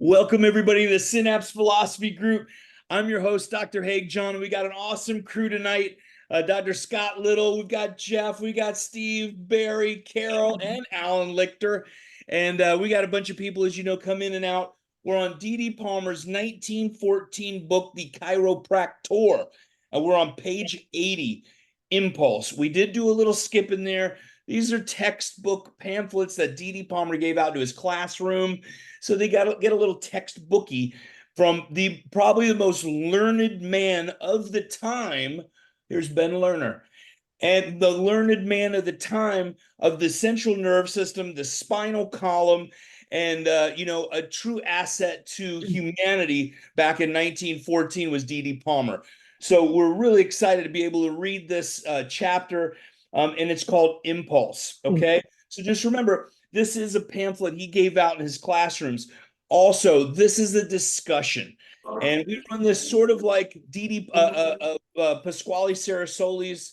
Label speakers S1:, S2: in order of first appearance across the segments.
S1: Welcome, everybody, to the Synapse Philosophy Group. I'm your host, Dr. Haig John, and we got an awesome crew tonight. Dr. Scott Little, we've got Jeff, we got Steve, Barry, Carol, and Alan Lichter. And we got a bunch of people, as you know, come in and out. We're on D.D. Palmer's 1914 book, The Chiropractor. We're on page 80, Impulse. We did do a little skip in there. These are textbook pamphlets that D.D. Palmer gave out to his classroom. So they got to get a little textbooky from probably the most learned man of the time. Here's Ben Lerner. And the learned man of the time of the central nerve system, the spinal column, and a true asset to humanity back in 1914 was D.D. Palmer. So we're really excited to be able to read this chapter, and it's called Impulse, okay? So just remember, this is a pamphlet he gave out in his classrooms. Also, this is a discussion. And we run this sort of like Pasquale Sarasoli's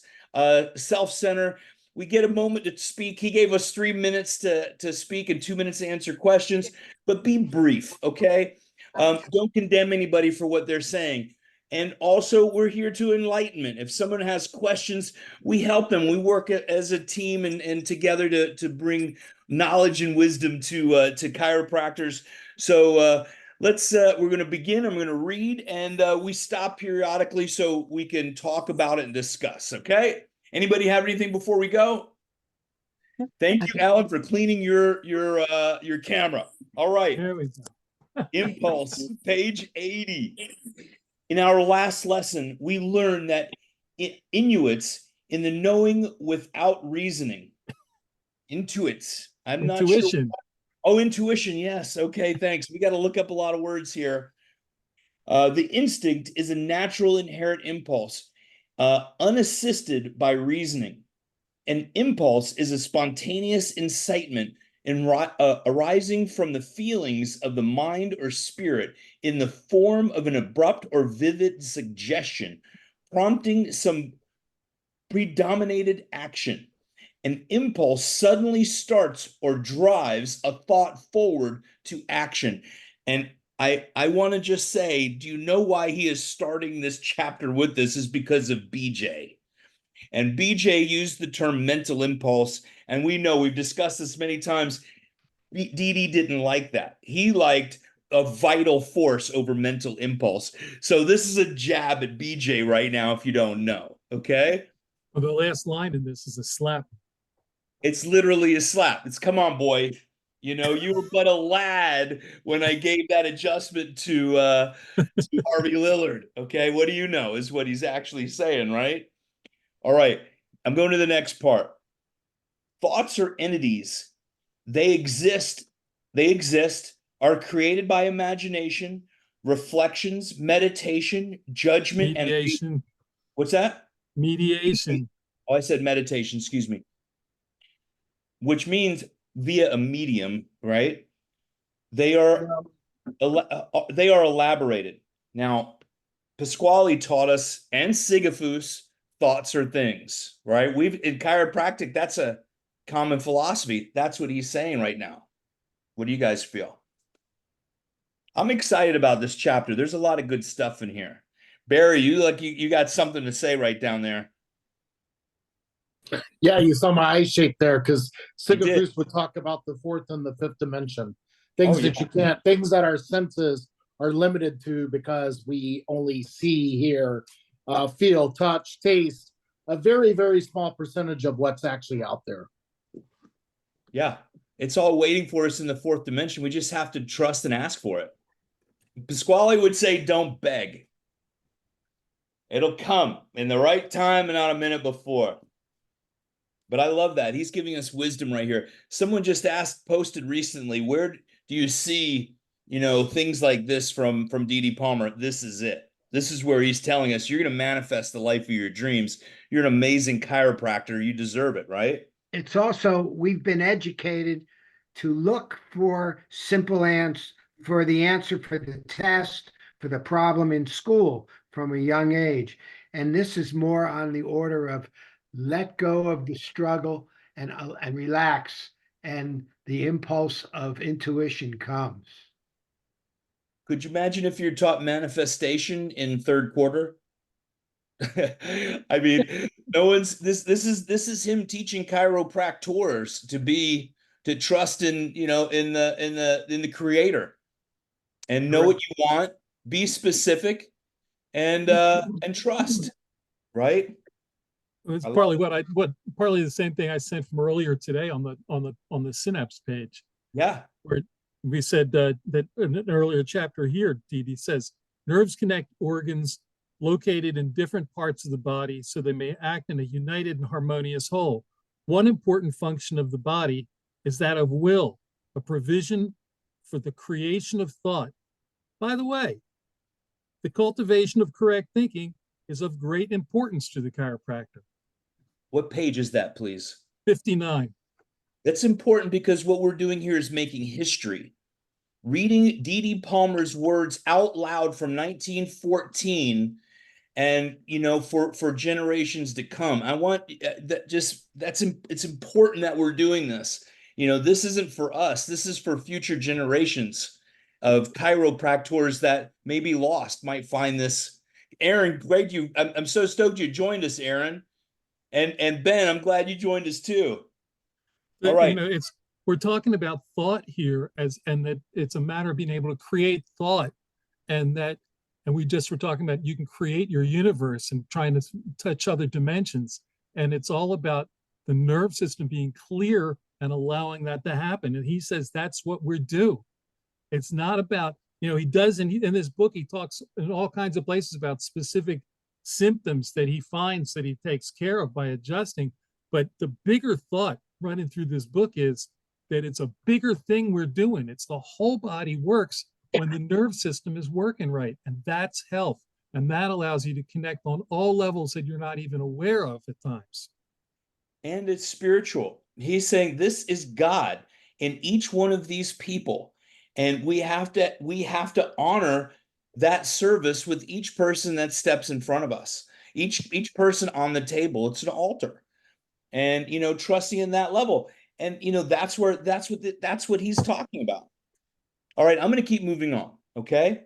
S1: self-center. We get a moment to speak. He gave us 3 minutes to speak and 2 minutes to answer questions, but be brief, okay? Don't condemn anybody for what they're saying. And also, we're here to enlightenment. If someone has questions, we help them. We work as a team and together to bring knowledge and wisdom to chiropractors. So we're going to begin. I'm going to read, and we stop periodically so we can talk about it and discuss. Okay? Anybody have anything before we go? Thank you, Alan, for cleaning your camera. All right.
S2: There we go.
S1: Impulse, page 80. In our last lesson, we learned that Inuits in the knowing without reasoning. Intuits. I'm not sure.
S2: Intuition.
S1: Oh, intuition. Yes. Okay, thanks. We got to look up a lot of words here. The instinct is a natural inherent impulse, unassisted by reasoning. An impulse is a spontaneous incitement arising from the feelings of the mind or spirit in the form of an abrupt or vivid suggestion, prompting some predominated action. An impulse suddenly starts or drives a thought forward to action. And I want to just say, do you know why he is starting this chapter with this? Is because of BJ. And BJ used the term mental impulse. And we know, we've discussed this many times, DD didn't like that. He liked a vital force over mental impulse. So this is a jab at BJ right now, if you don't know, okay?
S2: Well, the last line in this is a slap.
S1: It's literally a slap. It's, come on, boy. You know, you were but a lad when I gave that adjustment to Harvey Lillard, okay? What do you know is what he's actually saying, right? All right, I'm going to the next part. Thoughts are entities. They exist, are created by imagination, reflections, meditation, judgment,
S2: Mediation.
S1: and what's that?
S2: Mediation.
S1: Oh, I said meditation, excuse me. Which means via a medium, right? They are elaborated. Now, Pasquale taught us, and Sigafus, thoughts are things, right? In chiropractic, that's a common philosophy. That's what he's saying right now. What do you guys feel? I'm excited about this chapter. There's a lot of good stuff in here. Barry, you got something to say right down there.
S3: Yeah, you saw my eye shake there because Sigafus would talk about the fourth and the fifth dimension. Things that you can't, things that our senses are limited to because we only see, hear, feel, touch, taste, a very, very small percentage of what's actually out there.
S1: Yeah, it's all waiting for us in the fourth dimension. We just have to trust and ask for it. Pasquale would say, don't beg. It'll come in the right time and not a minute before. But I love that. He's giving us wisdom right here. Someone just posted recently, where do you see, things like this from D.D. Palmer? This is it. This is where he's telling us you're going to manifest the life of your dreams. You're an amazing chiropractor. You deserve it, right?
S4: It's also, we've been educated to look for simple answers, for the answer for the test, for the problem in school from a young age. And this is more on the order of let go of the struggle and relax, and the impulse of intuition comes.
S1: Could you imagine if you're taught manifestation in third quarter? I mean, no one's this is him teaching chiropractors to trust in, in the creator and know what you want, be specific, and trust, right?
S2: It's
S1: I love
S2: partly
S1: it.
S2: partly the same thing I sent from earlier today on the synapse page,
S1: Yeah.
S2: where we said that in an earlier chapter here, Dee Dee says nerves connect organs located in different parts of the body so they may act in a united and harmonious whole. One important function of the body is that of will, a provision for the creation of thought. By the way, the cultivation of correct thinking is of great importance to the chiropractor.
S1: What page is that, please?
S2: 59.
S1: That's important because what we're doing here is making history. Reading Dee Dee Palmer's words out loud from 1914, and for generations to come. I want it's important that we're doing this. This isn't for us. This is for future generations of chiropractors that may be lost, might find this. Aaron, great I'm so stoked you joined us, Aaron. And Ben, I'm glad you joined us too. All right.
S2: We're talking about thought here, and that it's a matter of being able to create thought, and we just were talking about you can create your universe and trying to touch other dimensions, and it's all about the nerve system being clear and allowing that to happen. And he says that's what we're due. It's not about, he does in this book, he talks in all kinds of places about specific symptoms that he finds that he takes care of by adjusting. But the bigger thought running through this book is that it's a bigger thing we're doing. It's the whole body works when the nerve system is working right, and that's health. And that allows you to connect on all levels that you're not even aware of at times.
S1: And it's spiritual. He's saying this is God in each one of these people. And we have to honor that service with each person that steps in front of us. Each person on the table, it's an altar. And trusting in that level. And that's what he's talking about. All right, I'm going to keep moving on, okay?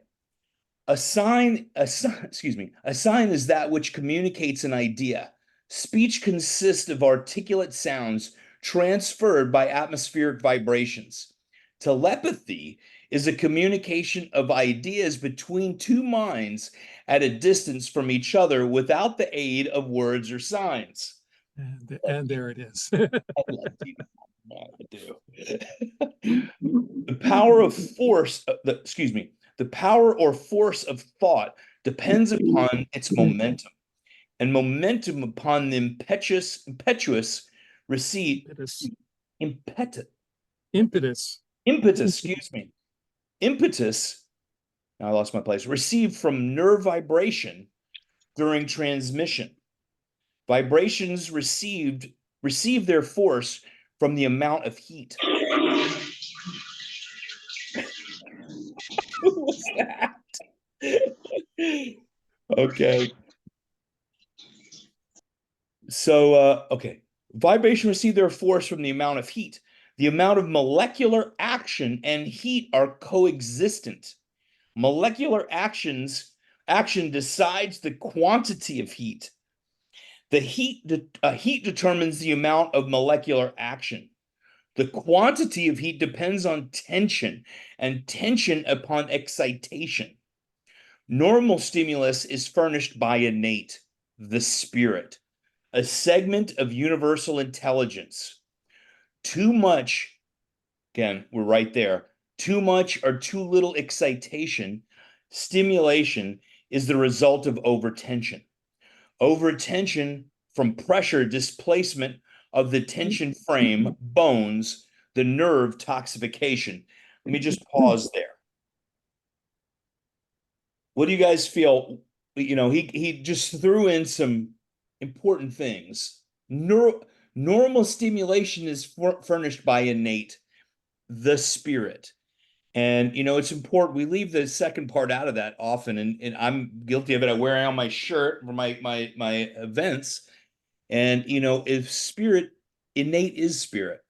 S1: A sign, excuse me, a sign is that which communicates an idea. Speech consists of articulate sounds transferred by atmospheric vibrations. Telepathy is a communication of ideas between two minds at a distance from each other without the aid of words or signs.
S2: And there it is.
S1: I do. The power of force, the power or force of thought depends upon its momentum, and momentum upon the impetus, now I lost my place, received from nerve vibration during transmission. Vibrations receive their force from the amount of heat. What was that? Okay. So, vibration receive their force from the amount of heat. The amount of molecular action and heat are coexistent. Molecular action decides the quantity of heat. The heat determines the amount of molecular action. The quantity of heat depends on tension, and tension upon excitation. Normal stimulus is furnished by innate, the spirit, a segment of universal intelligence. Too much, again, we're right there. Too much or too little excitation, stimulation is the result of overtension. Overtension from pressure displacement of the tension frame, bones, the nerve toxification. Let me just pause there. What do you guys feel? He just threw in some important things. Normal stimulation is furnished by innate, the spirit. And it's important. We leave the second part out of that often, and I'm guilty of it. I wear it on my shirt for my events. And if spirit, innate is spirit.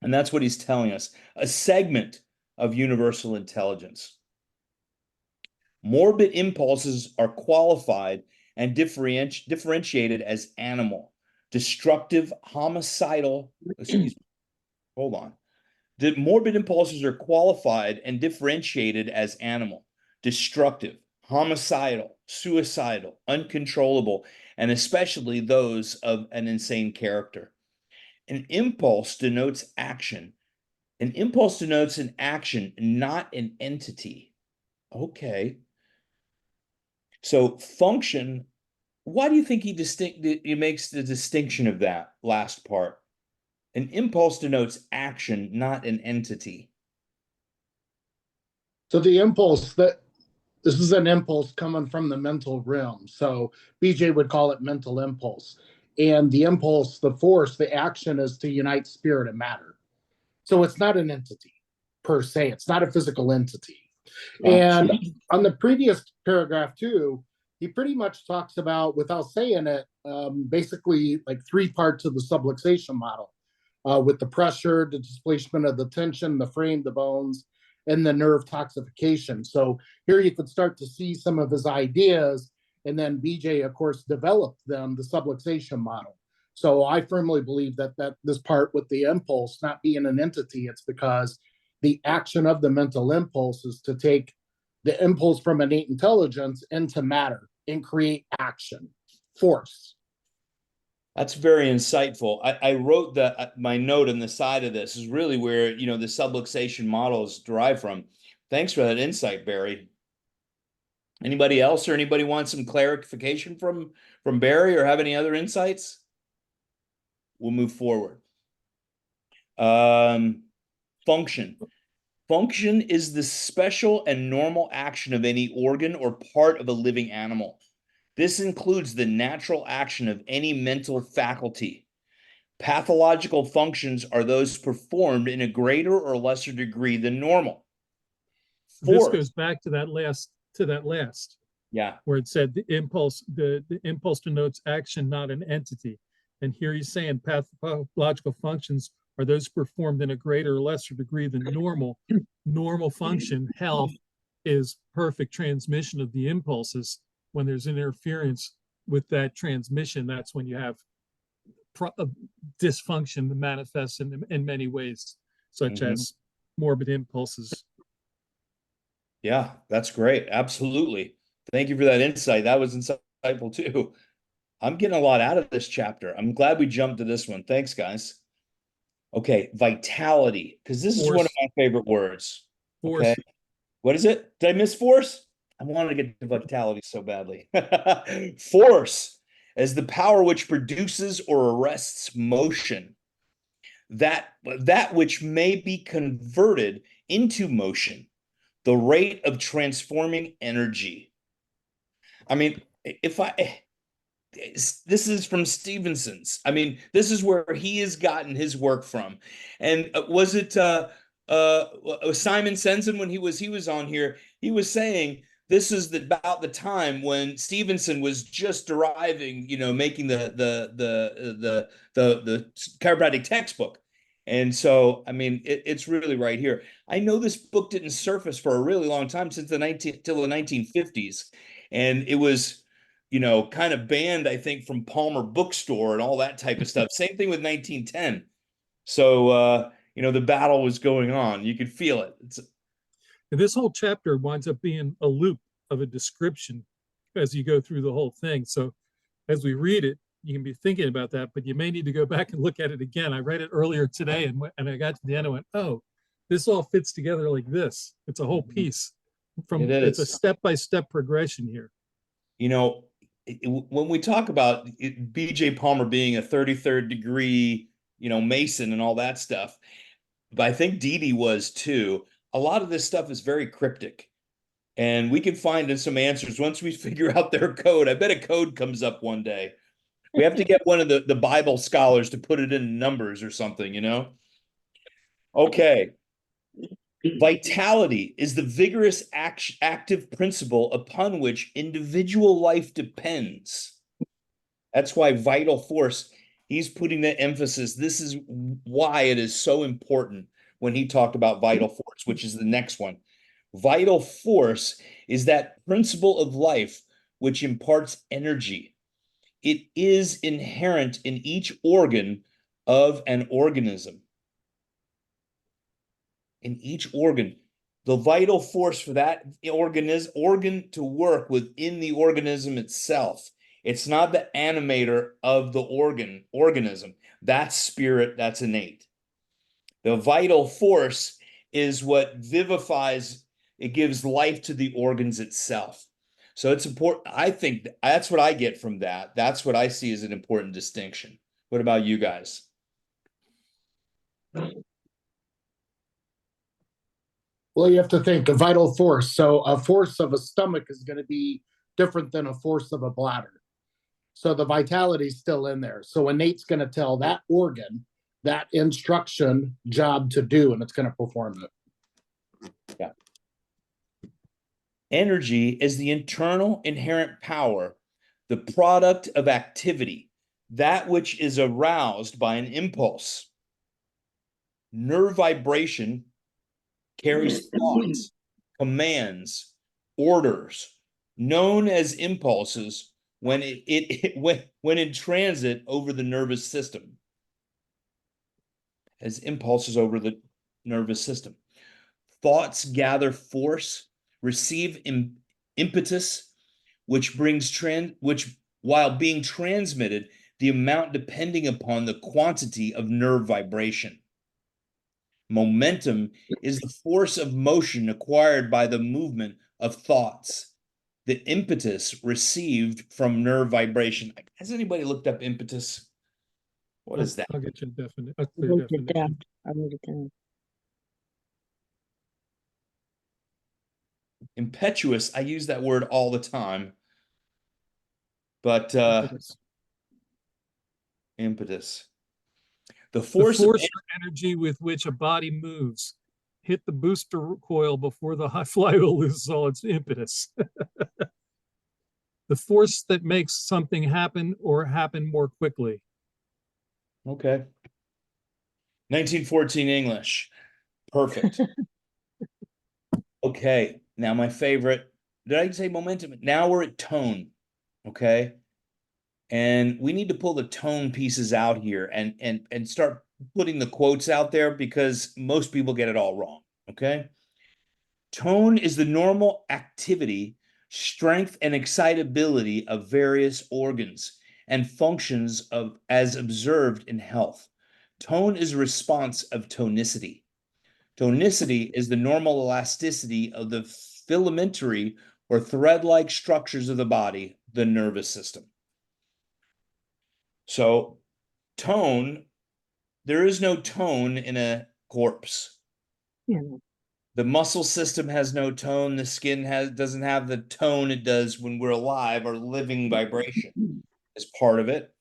S1: And that's what he's telling us. A segment of universal intelligence. Morbid impulses are qualified and differentiated as animal, destructive, homicidal, excuse me, hold on. The morbid impulses are qualified and differentiated as animal, destructive, homicidal, suicidal, uncontrollable, and especially those of an insane character. An impulse denotes action. An impulse denotes an action, not an entity. Okay. So function, why do you think he makes the distinction of that last part? An impulse denotes action, not an entity.
S3: So the impulse that this is an impulse coming from the mental realm. So BJ would call it mental impulse. And the impulse, the force, the action is to unite spirit and matter. So it's not an entity per se. It's not a physical entity. And on the previous paragraph too, he pretty much talks about, without saying it, basically like three parts of the subluxation model, with the pressure, the displacement of the tension, the frame, the bones, and the nerve toxification. So here you could start to see some of his ideas, and then BJ, of course, developed them, the subluxation model. So I firmly believe that this part with the impulse not being an entity, it's because the action of the mental impulse is to take the impulse from innate intelligence into matter and create action, force.
S1: That's very insightful. I wrote my note on the side of this is really where, the subluxation model is derived from. Thanks for that insight, Barry. Anybody else or anybody want some clarification from Barry or have any other insights? We'll move forward. Function. Function is the special and normal action of any organ or part of a living animal. This includes the natural action of any mental faculty. Pathological functions are those performed in a greater or lesser degree than normal.
S2: This goes back to that last,
S1: Yeah.
S2: where it said the impulse denotes action, not an entity. And here he's saying pathological functions are those performed in a greater or lesser degree than normal. Normal function, health, is perfect transmission of the impulses. When there's interference with that transmission, that's when you have dysfunction that manifests in many ways, such as morbid impulses.
S1: Yeah, that's great. Absolutely. Thank you for that insight. That was insightful too. I'm getting a lot out of this chapter. I'm glad we jumped to this one. Thanks, guys. Okay, vitality, because this is one of my favorite words.
S2: Force.
S1: Okay. What is it? Did I miss force? I wanted to get to vitality so badly. Force as the power which produces or arrests motion. That which may be converted into motion. The rate of transforming energy. I mean, this is from Stevenson's. I mean, this is where he has gotten his work from. And was it Simon Sensen when he was on here? He was saying this is about the time when Stevenson was just deriving, making the chiropractic textbook. And so, I mean, it's really right here. I know this book didn't surface for a really long time, since till the 1950s, and it was, kind of banned, I think, from Palmer Bookstore and all that type of stuff. Same thing with 1910. So, the battle was going on. You could feel it.
S2: And this whole chapter winds up being a loop of a description as you go through the whole thing. So as we read it, you can be thinking about that, but you may need to go back and look at it again. I read it earlier today, and I got to the end and went, oh, this all fits together like this. It's a whole piece. It's a step-by-step progression here.
S1: When we talk about B.J. Palmer being a 33rd degree, Mason and all that stuff, but I think Dee was too. A lot of this stuff is very cryptic, and we can find some answers once we figure out their code. I bet a code comes up one day. We have to get one of the Bible scholars to put it in numbers or something, Okay. Vitality is the vigorous active principle upon which individual life depends. That's why vital force, he's putting the emphasis. This is why it is so important when he talked about vital force, which is the next one. Vital force is that principle of life which imparts energy. It is inherent in each organ of an organism. In each organ, the vital force for that organ to work within the organism itself. It's not the animator of the organism. That's spirit, that's innate. The vital force is what vivifies, it gives life to the organs itself. So it's important. I think that's what I get from that. That's what I see as an important distinction. What about you guys?
S3: Well, you have to think a vital force. So a force of a stomach is going to be different than a force of a bladder. So the vitality is still in there. So innate's going to tell that organ that instruction job to do, and it's going to perform it.
S1: Yeah. Energy is the internal inherent power, the product of activity, that which is aroused by an impulse. Nerve vibration carries thoughts, commands, orders, known as impulses when when in transit over the nervous system. As impulses over the nervous system. Thoughts gather force, receive impetus, which while being transmitted, the amount depending upon the quantity of nerve vibration. Momentum is the force of motion acquired by the movement of thoughts. The impetus received from nerve vibration. Has anybody looked up impetus? What is that?
S2: I'll get you a
S5: I
S2: clear
S5: wrote it
S2: definition.
S5: down. I wrote it down.
S1: Impetuous, I use that word all the time. But impetus. The
S2: The
S1: force of
S2: force or energy with which a body moves. Hit the booster coil before the high flywheel loses all its impetus. The force that makes something happen or happen more quickly.
S1: Okay. 1914 English. Perfect. Okay. Now my favorite. Did I say momentum? Now we're at tone. Okay. And we need to pull the tone pieces out here and start putting the quotes out there because most people get it all wrong. Okay. Tone is the normal activity, strength, and excitability of various organs and functions as observed in health. Tone is a response of tonicity. Tonicity is the normal elasticity of the filamentary or thread-like structures of the body, the nervous system. So tone, there is no tone in a corpse.
S5: Yeah.
S1: The muscle system has no tone. The skin doesn't have the tone it does when we're alive or living vibration is part of it.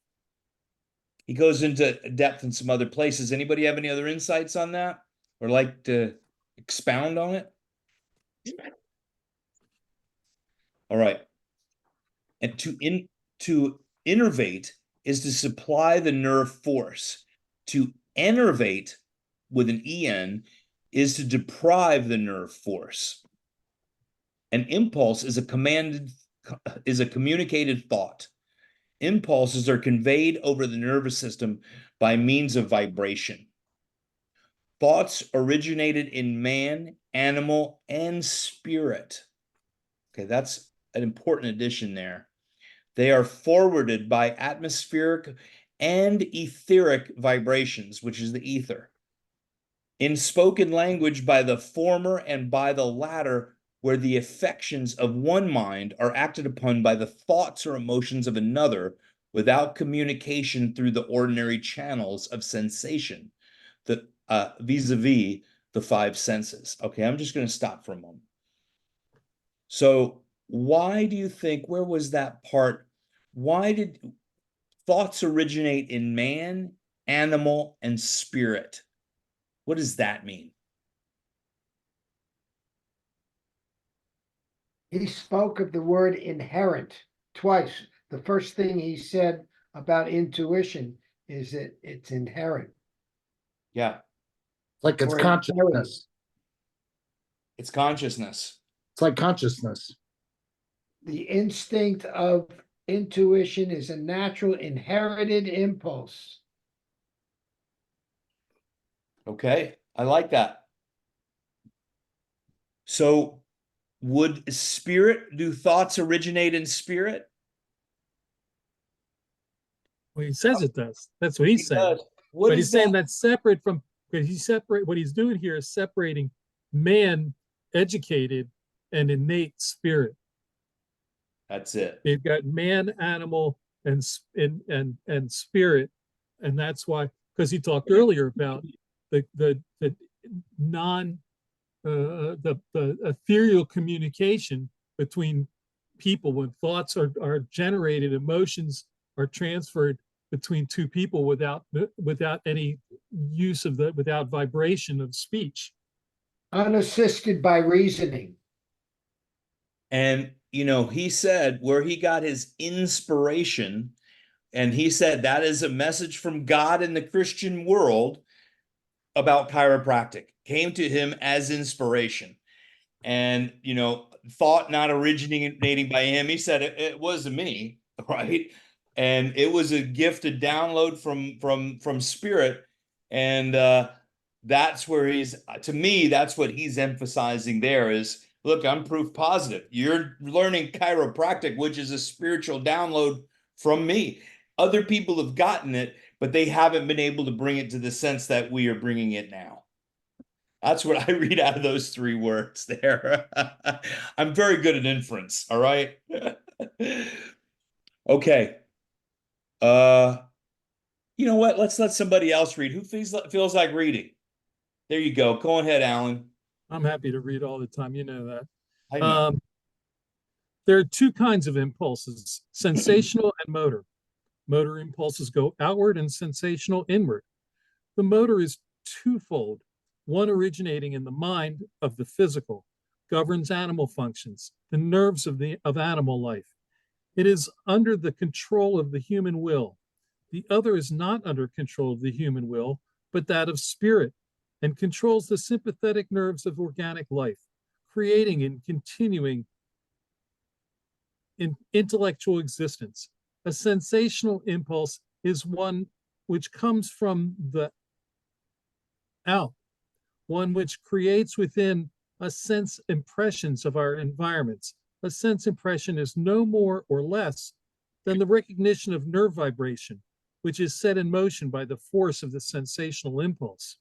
S1: He goes into depth in some other places. Anybody have any other insights on that or like to expound on it? All right. And to innervate is to supply the nerve force. To enervate with an en is to deprive the nerve force. An impulse is a communicated thought. Impulses are conveyed over the nervous system by means of vibration. Thoughts originated in man, animal, and spirit. Okay, that's an important addition there. They are forwarded by atmospheric and etheric vibrations, which is the ether. In spoken language by the former and by the latter, where the affections of one mind are acted upon by the thoughts or emotions of another without communication through the ordinary channels of sensation, vis-a-vis the five senses. Okay, I'm just going to stop for a moment. So why do you think, where was that part? Why did thoughts originate in man, animal, and spirit? What does that mean?
S4: He spoke of the word inherent twice. The first thing he said about intuition is that it's inherent.
S1: Yeah.
S3: Like it's
S4: Or
S3: consciousness.
S1: It's consciousness.
S3: It's like consciousness.
S4: The instinct of intuition is a natural inherited impulse.
S1: Okay, I like that. So would spirit, do thoughts originate in spirit?
S2: Well, he says it does. That's what he's
S1: He
S2: saying.
S1: does. What
S2: But
S1: is
S2: he's saying
S1: that?
S2: that's separate from, because what he's doing here is separating man, educated, and innate spirit.
S1: That's it.
S2: You've got man, animal, and spirit, and that's why, because he talked earlier about the non the ethereal communication between people when thoughts are generated, emotions are transferred between two people without any use of without vibration of speech.
S4: Unassisted by reasoning.
S1: And, he said where he got his inspiration, and he said that is a message from God in the Christian world about chiropractic, came to him as inspiration. And, thought not originating by him. He said it wasn't me, right? And it was a gift, a download from spirit. And that's where to me, that's what he's emphasizing there is, look, I'm proof positive. You're learning chiropractic, which is a spiritual download from me. Other people have gotten it, but they haven't been able to bring it to the sense that we are bringing it now. That's what I read out of those 3 words there. I'm very good at inference, all right? Okay. You know what? Let's let somebody else read. Who feels like reading? There you go. Go ahead, Alan.
S2: I'm happy to read all the time. You know that.
S1: I know.
S2: There are 2 kinds of impulses, sensational and motor. Motor impulses go outward and sensational inward. The motor is twofold. One originating in the mind of the physical, governs animal functions, the nerves of animal life. It is under the control of the human will. The other is not under control of the human will, but that of spirit, and controls the sympathetic nerves of organic life, creating and continuing in intellectual existence. A sensational impulse is one which comes from the out, one which creates within a sense impressions of our environments. A sense impression is no more or less than the recognition of nerve vibration, which is set in motion by the force of the sensational impulse.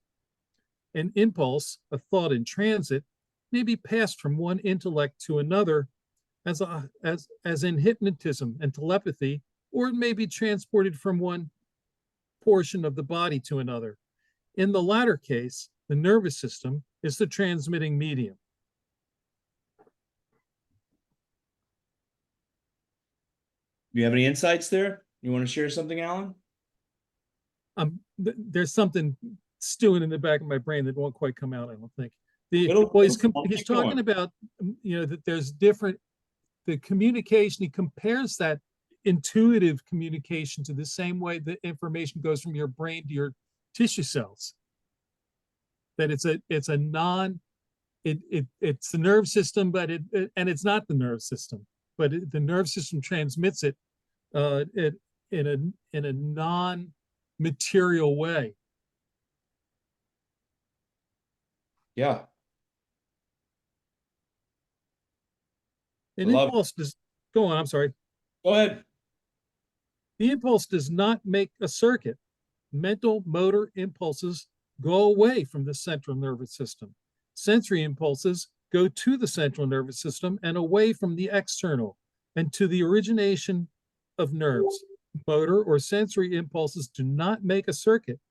S2: An impulse, a thought in transit, may be passed from one intellect to another as in hypnotism and telepathy, or it may be transported from one portion of the body to another. In the latter case, the nervous system is the transmitting medium.
S1: Do you have any insights there? You want to share something, Alan?
S2: There's something stewing in the back of my brain that won't quite come out, I don't think. He's talking about, that there's the communication. He compares that intuitive communication to the same way that information goes from your brain to your tissue cells. That it's the nerve system, but it's not the nerve system, but the nerve system transmits it in a non-material way.
S1: Yeah.
S2: An impulse go on, I'm sorry.
S1: Go ahead.
S2: The impulse does not make a circuit. Mental motor impulses go away from the central nervous system. Sensory impulses go to the central nervous system and away from the external and to the origination of nerves. Motor or sensory impulses do not make a circuit.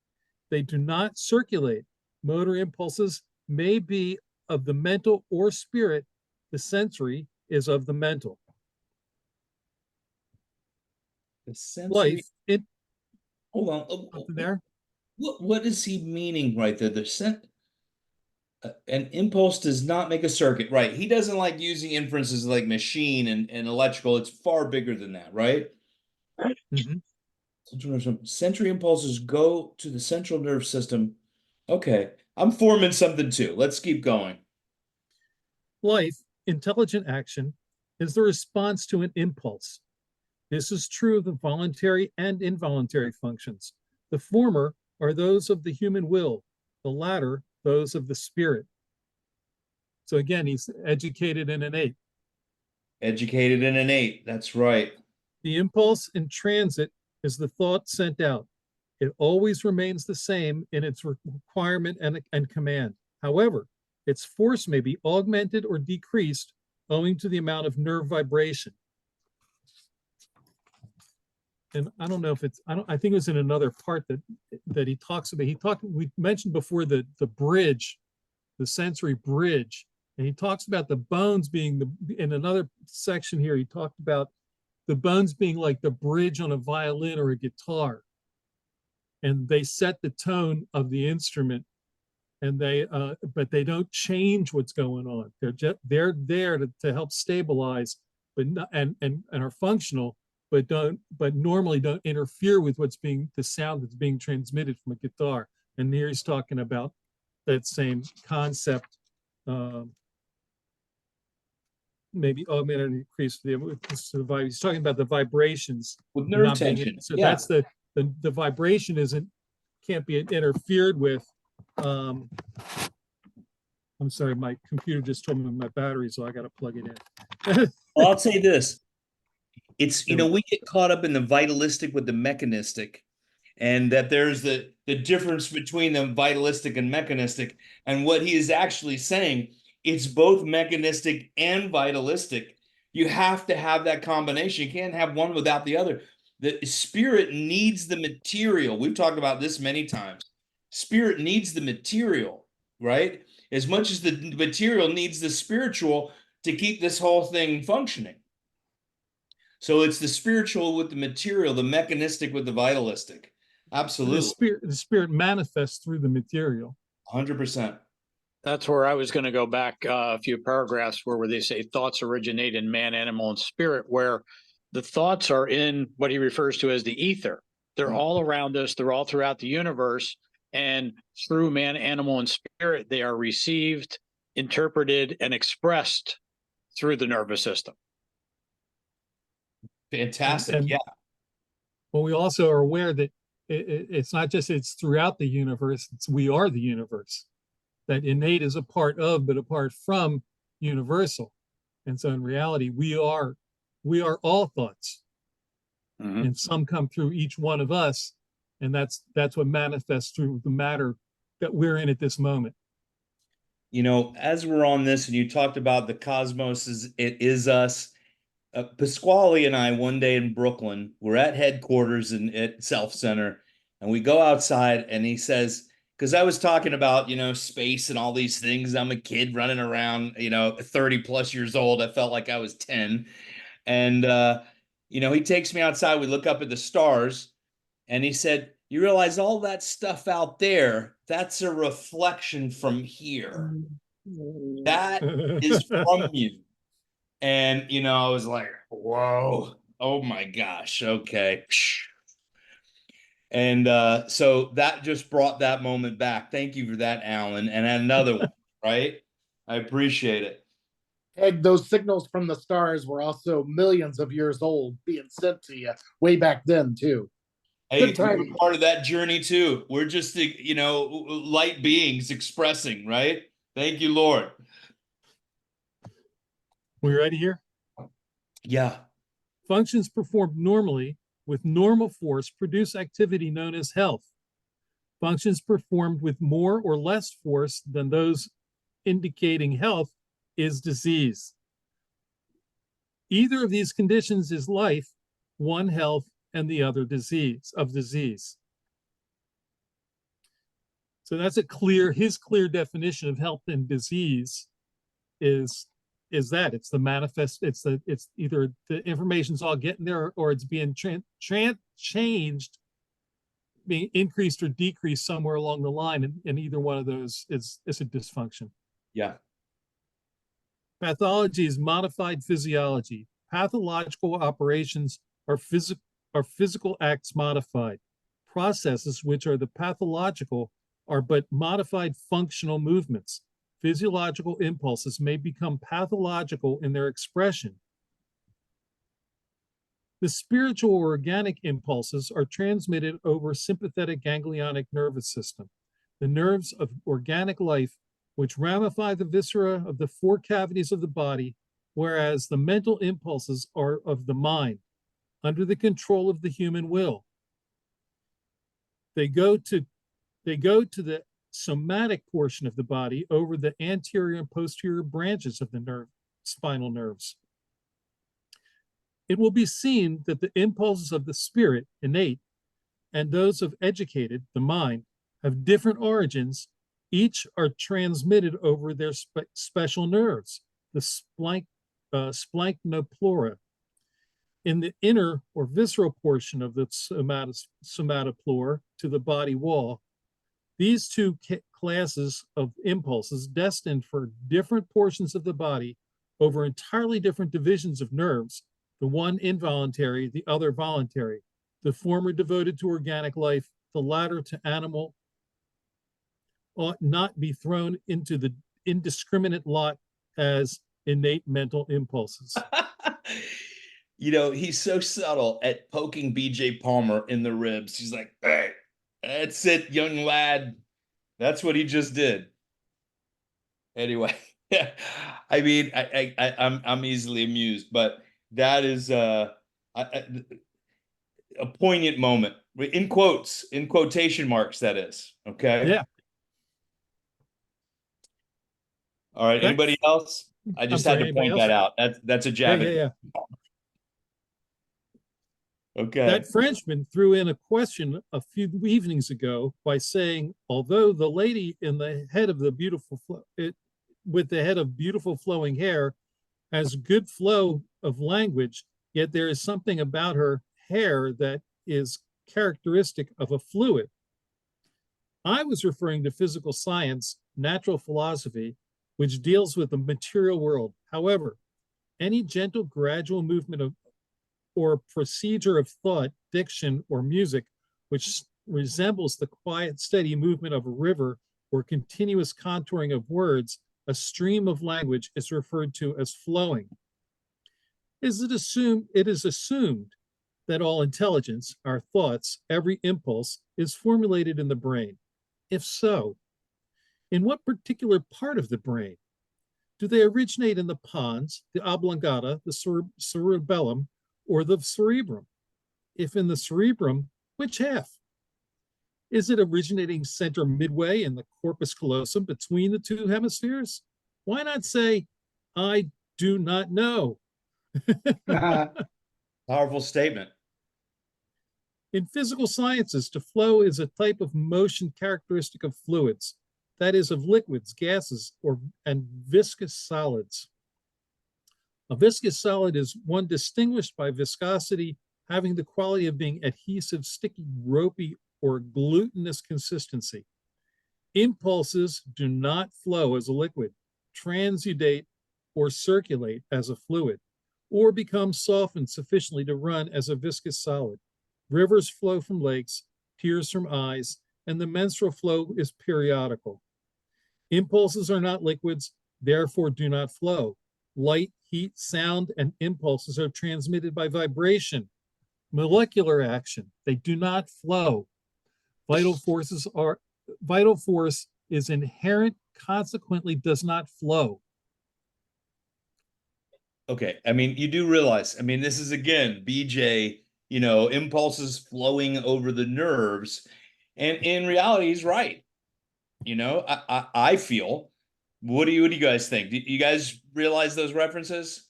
S2: They do not circulate. Motor impulses may be of the mental or spirit. The sensory is of the mental.
S1: The sensory.
S2: Life.
S1: Hold on.
S2: There.
S1: What is he meaning right there? An impulse does not make a circuit, right? He doesn't like using inferences like machine and electrical. It's far bigger than that, right? Mm-hmm. Sensory impulses go to the central nerve system. Okay, I'm forming something too. Let's keep going.
S2: Life, intelligent action, is the response to an impulse. This is true of the voluntary and involuntary functions. The former are those of the human will, the latter, those of the spirit. So again, he's educated and innate.
S1: Educated and innate. That's right.
S2: The impulse in transit is the thought sent out. It always remains the same in its requirement and command. However, its force may be augmented or decreased owing to the amount of nerve vibration. And I don't know if it's, I think it was in another part that he talks about. We mentioned before the bridge, the sensory bridge, and he talks about the bones being in another section here, he talked about the bones being like the bridge on a violin or a guitar. And they set the tone of the instrument, and but they don't change what's going on. They're there to help stabilize, but not, and are functional, but normally don't interfere with the sound that's being transmitted from a guitar. And here he's talking about that same concept, maybe augment and increase he's talking about the vibrations
S1: with nerve tension.
S2: So yeah. That's the vibration can't be interfered with. I'm sorry, my computer just told me my battery, so I got to plug it in.
S1: Well, I'll say this. It's, we get caught up in the vitalistic with the mechanistic, and that there's the difference between the vitalistic and mechanistic. And what he is actually saying, it's both mechanistic and vitalistic. You have to have that combination. You can't have one without the other. The spirit needs the material. We've talked about this many times. Spirit needs the material, right? As much as the material needs the spiritual to keep this whole thing functioning. So it's the spiritual with the material, the mechanistic with the vitalistic. Absolutely.
S2: The spirit manifests through the material.
S1: 100%.
S6: That's where I was going to go back a few paragraphs where they say thoughts originate in man, animal, and spirit, where the thoughts are in what he refers to as the ether. They're all around us. They're all throughout the universe. And through man, animal, and spirit, they are received, interpreted, and expressed through the nervous system.
S1: Fantastic. Yeah.
S2: Well, we also are aware that it's not just it's throughout the universe, we are the universe. That innate is a part of, but apart from universal. And so in reality, we are all thoughts. Mm-hmm. And some come through each one of us. And that's what manifests through the matter that we're in at this moment.
S1: As we're on this, and you talked about the cosmos, it is us. Pasquale and I, one day in Brooklyn, we're at headquarters at Self Center, and we go outside, and he says, because I was talking about, space and all these things. I'm a kid running around, 30 plus years old. I felt like I was 10. And, he takes me outside. We look up at the stars, and he said, you realize all that stuff out there, that's a reflection from here. That is from you. And, I was like, whoa, oh my gosh. Okay. And so that just brought that moment back. Thank you for that, Alan. And another one, right? I appreciate it.
S3: Haig, those signals from the stars were also millions of years old being sent to you way back then, too.
S1: Hey, we're part of that journey, too. We're just, light beings expressing, right? Thank you, Lord.
S2: We ready here?
S1: Yeah.
S2: Functions performed normally with normal force produce activity known as health. Functions performed with more or less force than those indicating health is disease. Either of these conditions is life, one health and the other disease. So that's his clear definition of health and disease is that it's the manifest, it's either the information's all getting there or it's being changed, being increased or decreased somewhere along the line, and either one of those is a dysfunction.
S1: Yeah.
S2: Pathology is modified physiology. Pathological operations are physical acts modified. Processes which are the pathological are but modified functional movements. physiological impulses may become pathological in their expression. The spiritual or organic impulses are transmitted over sympathetic ganglionic nervous system, the nerves of organic life, which ramify the viscera of the four cavities of the body, whereas the mental impulses are of the mind, under the control of the human will. They go to the somatic portion of the body over the anterior and posterior branches of the spinal nerves. It will be seen that the impulses of the spirit, innate, and those of educated, the mind, have different origins. Each are transmitted over their special nerves, the splanchnoplora. In the inner or visceral portion of the somatoplore to the body wall, these two classes of impulses destined for different portions of the body over entirely different divisions of nerves, the one involuntary, the other voluntary, the former devoted to organic life, the latter to animal, ought not be thrown into the indiscriminate lot as innate mental impulses.
S1: You know, he's so subtle at poking BJ Palmer in the ribs. He's like, hey, that's it, young lad. That's what he just did. Anyway, I mean, I'm easily amused, but that is a poignant moment in quotes, in quotation marks. That is okay.
S2: Yeah.
S1: All right. Anybody else? I just had to point that out. That's a jab.
S2: Yeah.
S1: Okay.
S2: That Frenchman threw in a question a few evenings ago by saying, although the lady in the head of the with the head of beautiful flowing hair has good flow of language, yet there is something about her hair that is characteristic of a fluid. I was referring to physical science, natural philosophy, which deals with the material world. However, any gentle, gradual movement of or procedure of thought, diction, or music, which resembles the quiet, steady movement of a river or continuous contouring of words, a stream of language is referred to as flowing. It is assumed that all intelligence, our thoughts, every impulse is formulated in the brain. If so, in what particular part of the brain? Do they originate in the pons, the oblongata, the cerebellum, or the cerebrum? If in the cerebrum, which half? Is it originating center midway in the corpus callosum between the two hemispheres? Why not say, I do not know?
S1: Powerful statement.
S2: In physical sciences, to flow is a type of motion characteristic of fluids, that is, of liquids, gases, and viscous solids. A viscous solid is one distinguished by viscosity, having the quality of being adhesive, sticky, ropey, or glutinous consistency. Impulses do not flow as a liquid, transudate, or circulate as a fluid, or become softened sufficiently to run as a viscous solid. Rivers flow from lakes, tears from eyes, and the menstrual flow is periodical. Impulses are not liquids, therefore do not flow. Light, heat, sound, and impulses are transmitted by vibration, molecular action. They do not flow. Vital force is inherent, consequently does not flow.
S1: Okay. I mean, you do realize, I mean, this is again, BJ, you know, impulses flowing over the nerves. And in reality, he's right. You know, I feel, what do you guys think? Do you guys realize those references?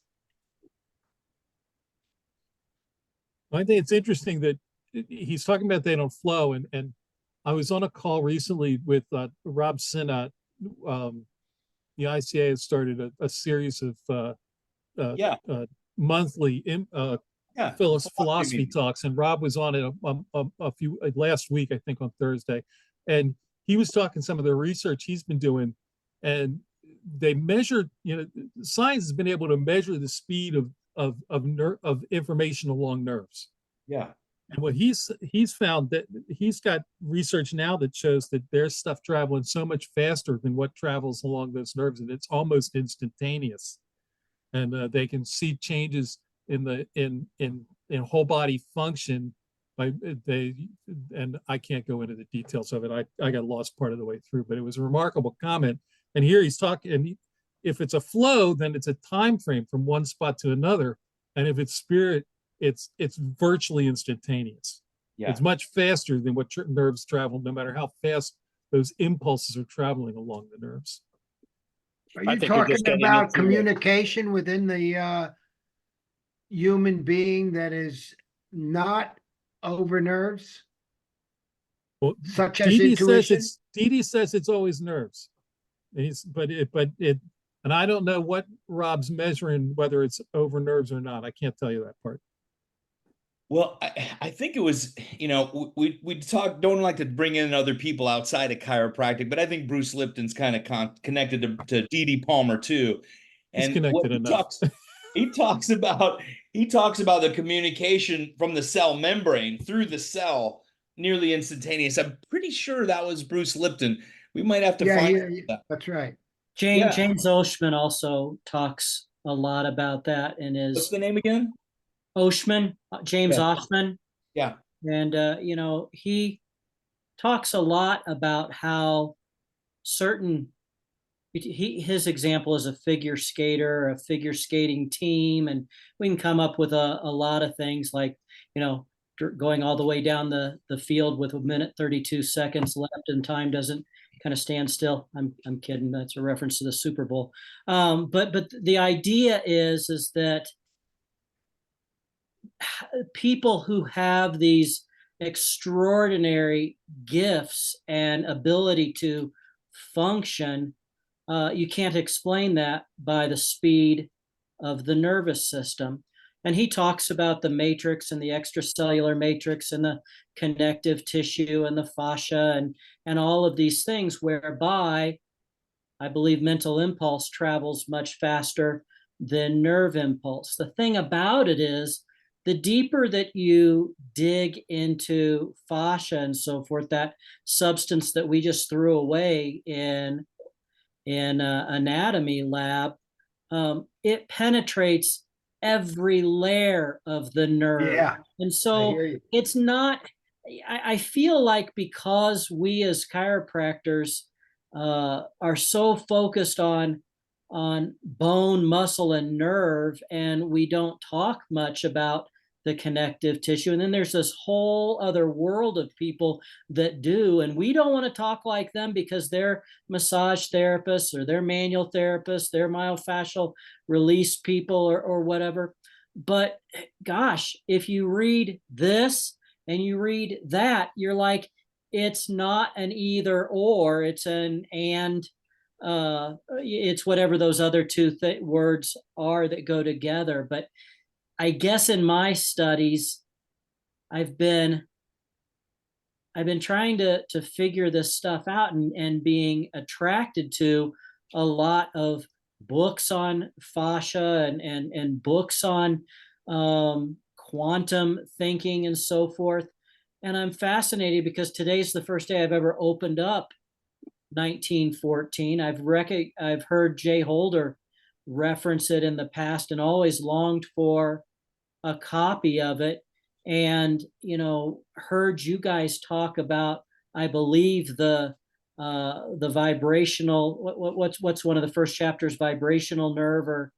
S2: I think it's interesting that he's talking about they don't flow. And I was on a call recently with Rob Sinnott. The ICA has started a series of monthly philosophy talks, and Rob was on it a few last week, I think on Thursday, and he was talking some of the research he's been doing, and they measured, you know, science has been able to measure the speed of information along nerves.
S1: Yeah.
S2: And what he's found that he's got research now that shows that there's stuff traveling so much faster than what travels along those nerves, and it's almost instantaneous. And they can see changes in the in whole body function by and I can't go into the details of it. I got lost part of the way through, but it was a remarkable comment. And here he's talking, and if it's a flow, then it's a time frame from one spot to another, and if it's spirit, it's virtually instantaneous.
S1: Yeah.
S2: It's much faster than what nerves travel, no matter how fast those impulses are traveling along the nerves.
S4: Are
S6: I
S4: you
S6: think you're just
S4: talking
S6: getting
S4: about
S6: into it.
S4: communication within the human being that is not over nerves,
S2: Well,
S4: such as intuition?
S2: Didi says it's always nerves. And I don't know what Rob's measuring, whether it's over nerves or not. I can't tell you that part.
S1: Well, I think it was, we talk, don't like to bring in other people outside of chiropractic, but I think Bruce Lipton's kind of connected to Dee Palmer too.
S2: He's
S1: And
S2: connected enough.
S1: he talks about the communication from the cell membrane through the cell, nearly instantaneous. I'm pretty sure that was Bruce Lipton. We might have to find that.
S4: That's right.
S1: Yeah.
S7: James Oshman also talks a lot about that in his.
S1: What's the name again?
S7: Oshman, James
S1: Yeah.
S7: Oshman.
S1: Yeah.
S7: And, he talks a lot about how certain, his example is a figure skater, a figure skating team, and we can come up with a lot of things like, going all the way down the field with 1 minute 32 seconds left and time doesn't kind of stand still. I'm kidding. That's a reference to the Super Bowl. But the idea is that people who have these extraordinary gifts and ability to function, you can't explain that by the speed of the nervous system. And he talks about the matrix and the extracellular matrix and the connective tissue and the fascia and all of these things, whereby I believe mental impulse travels much faster than nerve impulse. The thing about it is, the deeper that you dig into fascia and so forth, that substance that we just threw away in anatomy lab, it penetrates every layer of the nerve.
S4: Yeah.
S7: And so it's not, I feel like because we as chiropractors are so focused on bone, muscle, and nerve, and we don't talk much about the connective tissue. And then there's this whole other world of people that do, and we don't want to talk like them because they're massage therapists or they're manual therapists, they're myofascial release people or whatever. But gosh, if you read this and you read that, you're like, it's not an either or, it's an and. It's whatever those other two words are that go together. But I guess in my studies, I've been trying to figure this stuff out and being attracted to a lot of books on fascia and books on quantum thinking and so forth. And I'm fascinated because today's the first day I've ever opened up 1914. I've heard Jay Holder reference it in the past and always longed for a copy of it, and heard you guys talk about, I believe, the vibrational, what's one of the first chapters, vibrational nerve, or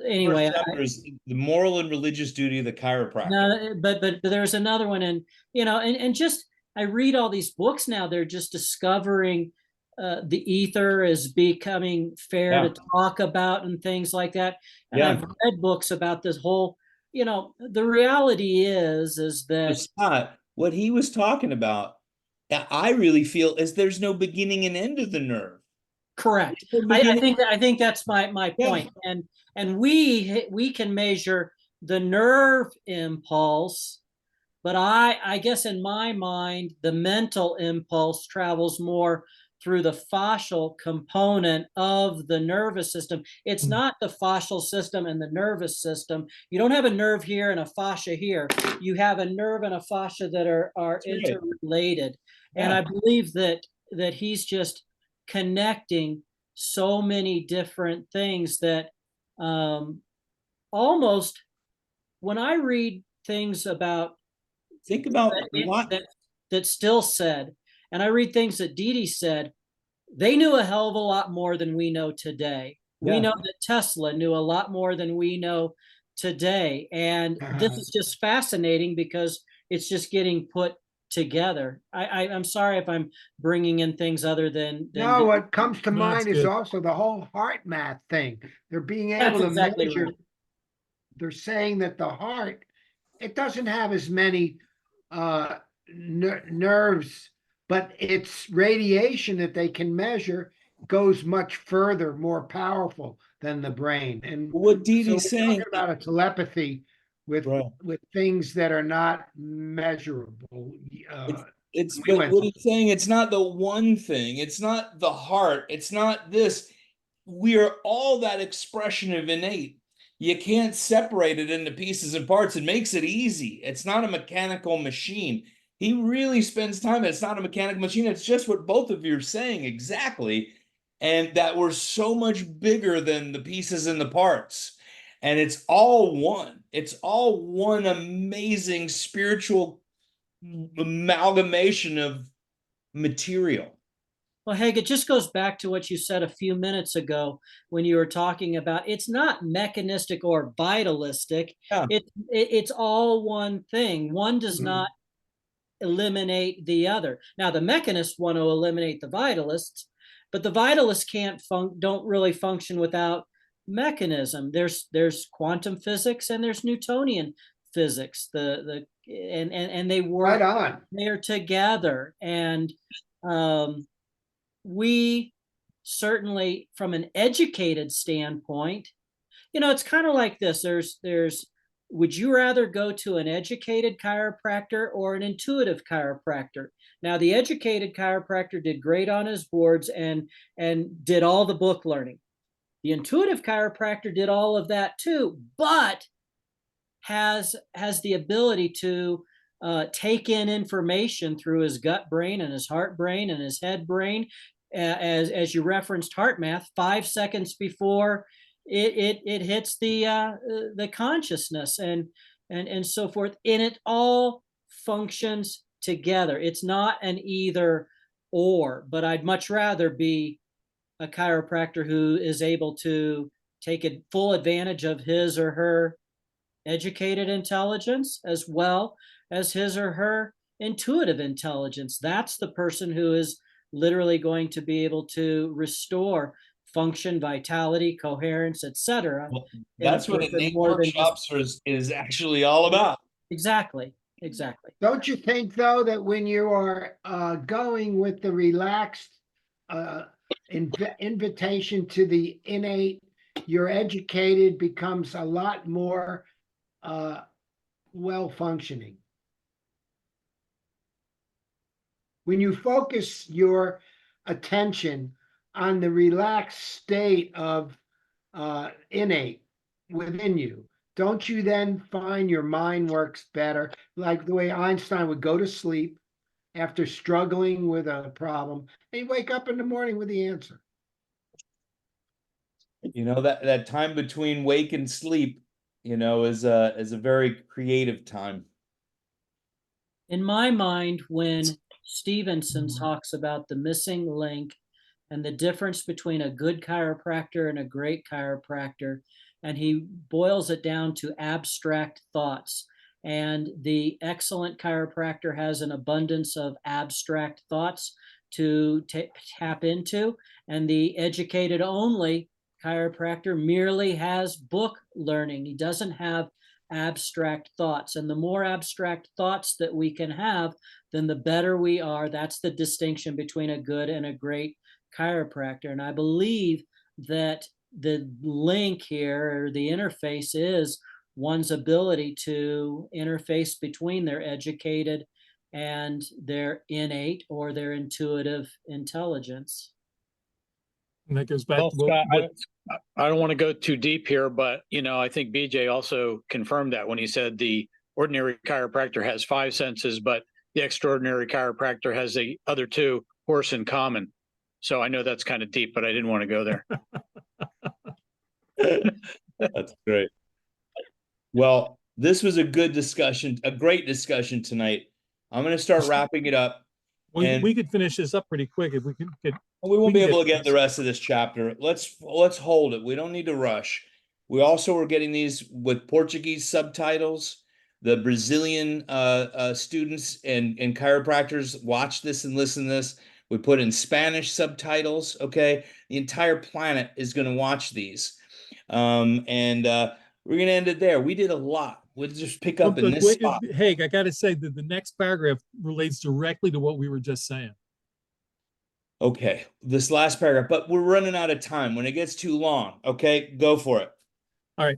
S7: anyway,
S1: is the moral and religious duty of the chiropractor.
S7: No, but there's another one, and and just I read all these books now. They're just discovering the ether is becoming fair to talk about and things like that. And I've read books about this whole. The reality is that
S1: Scott, what he was talking about, I really feel is there's no beginning and end of the nerve.
S7: Correct. I think that's my point. And we can measure the nerve impulse, but I guess in my mind, the mental impulse travels more through the fascial component of the nervous system. It's
S2: Mm.
S7: not the fascial system and the nervous system. You don't have a nerve here and a fascia here. You have a nerve and a fascia that are
S1: That's right.
S7: interrelated. And
S1: Yeah.
S7: I believe that he's just connecting so many different things that almost when I read things about
S1: Think about what
S7: that Still said, and I read things that Dee said, they knew a hell of a lot more than we know today. We
S1: Yeah.
S7: know that Tesla knew a lot more than we know today. And this is just fascinating because it's just getting put together. I'm sorry if I'm bringing in things other than
S4: No, what comes to
S2: No, it's
S4: mind is
S2: good.
S4: also the whole heart math thing. They're being
S7: That's
S4: able to
S7: exactly
S4: measure.
S7: right.
S4: They're saying that the heart, it doesn't have as many nerves, but its radiation that they can measure goes much further, more powerful than the brain. And
S1: what Dee
S4: so we're
S1: Dee's saying.
S4: talking about a telepathy with
S1: Right.
S4: with things that are not measurable.
S1: It's
S4: we
S1: but
S4: went
S1: what
S4: through.
S1: he's saying, it's not the one thing, it's not the heart, it's not this. We are all that expression of innate. You can't separate it into pieces and parts. It makes it easy. It's not a mechanical machine. He really spends time. It's not a mechanical machine. It's just what both of you are saying exactly. And that we're so much bigger than the pieces and the parts. And it's all one. It's all one amazing spiritual amalgamation of material.
S7: Well, Haig, it just goes back to what you said a few minutes ago when you were talking about it's not mechanistic or vitalistic.
S1: Yeah.
S7: It's all one thing. One does not eliminate the other. Now, the mechanists want to eliminate the vitalists, but the vitalists don't really function without mechanism. There's quantum physics and there's Newtonian physics. And they work
S4: Right on.
S7: they're together. And we certainly, from an educated standpoint, it's kind of like this. Would you rather go to an educated chiropractor or an intuitive chiropractor? Now, the educated chiropractor did great on his boards and did all the book learning. The intuitive chiropractor did all of that too, but has the ability to take in information through his gut brain and his heart brain and his head brain, as you referenced heart math, 5 seconds before it hits the consciousness and so forth, and it all functions together. It's not an either or, but I'd much rather be a chiropractor who is able to take full advantage of his or her educated intelligence as well as his or her intuitive intelligence. That's the person who is literally going to be able to restore function, vitality, coherence, etc.
S1: Well, that's what innate workshops is actually all about.
S7: Exactly.
S4: Don't you think, though, that when you are going with the relaxed invitation to the innate, your educated becomes a lot more well-functioning? When you focus your attention on the relaxed state of innate within you, don't you then find your mind works better? Like the way Einstein would go to sleep after struggling with a problem, and he'd wake up in the morning with the answer.
S1: That time between wake and sleep, is a very creative time.
S7: In my mind, when Stevenson talks about the missing link and the difference between a good chiropractor and a great chiropractor, and he boils it down to abstract thoughts. And the excellent chiropractor has an abundance of abstract thoughts to tap into, and the educated only chiropractor merely has book learning. He doesn't have abstract thoughts, and the more abstract thoughts that we can have, then the better we are. That's the distinction between a good and a great chiropractor. And I believe that the link here, or the interface, is one's ability to interface between their educated and their innate or their intuitive intelligence.
S2: And that goes back
S6: Well,
S2: to what,
S6: Scott, I don't want to go too deep here, but I think BJ also confirmed that when he said the ordinary chiropractor has 5 senses, but the extraordinary chiropractor has the other 2 horse in common. So I know that's kind of deep, but I didn't want to go there.
S1: That's great. Well, this was a good discussion, a great discussion tonight. I'm going to start wrapping it up. And
S2: we could finish this up pretty quick if we could get.
S1: we won't
S2: we
S1: be
S2: can
S1: able to get the rest of this chapter. Let's hold it. We don't need to rush. We also were getting these with Portuguese subtitles. The Brazilian students and chiropractors watch this and listen to this. We put in Spanish subtitles. Okay, the entire planet is going to watch these, and we're going to end it there. We did a lot. We'll just pick up in this spot.
S2: Haig, I got to say that the next paragraph relates directly to what we were just saying.
S1: Okay, this last paragraph, but we're running out of time. When it gets too long, okay, go for it.
S2: All right.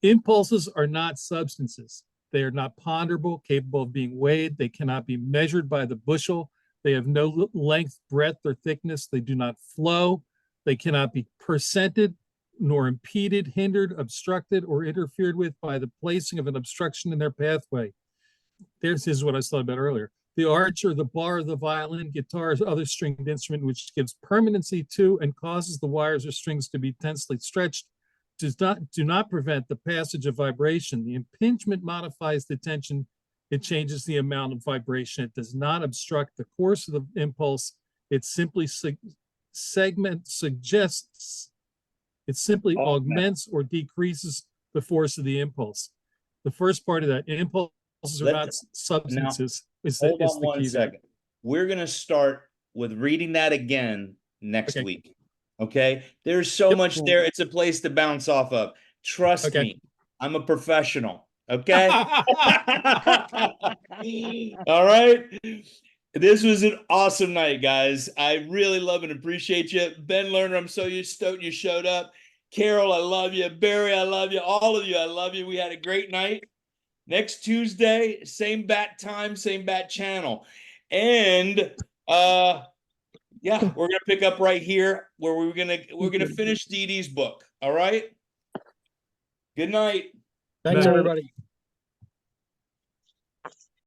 S2: Impulses are not substances. They are not ponderable, capable of being weighed. They cannot be measured by the bushel. They have no length, breadth, or thickness. They do not flow. They cannot be percented, nor impeded, hindered, obstructed, or interfered with by the placing of an obstruction in their pathway. This is what I was talking about earlier. The arch or the bar of the violin, guitar, or other stringed instrument, which gives permanency to and causes the wires or strings to be tensely stretched, do not prevent the passage of vibration. The impingement modifies the tension. It changes the amount of vibration. It does not obstruct the course of the impulse. It simply augments or decreases the force of the impulse. The first part of that, impulses are not substances.
S1: Hold on one second. We're going to start with reading that again next week. Okay. There's so much there. It's a place to bounce off of. Trust me. I'm a professional. Okay. All right. This was an awesome night, guys. I really love and appreciate you. Ben Lerner, I'm so stoked you showed up. Carol, I love you. Barry, I love you. All of you, I love you. We had a great night. Next Tuesday, same bat time, same bat channel. And yeah, we're gonna pick up right here where we're gonna finish Dee Dee's book. All right. Good night.
S2: Thanks, everybody.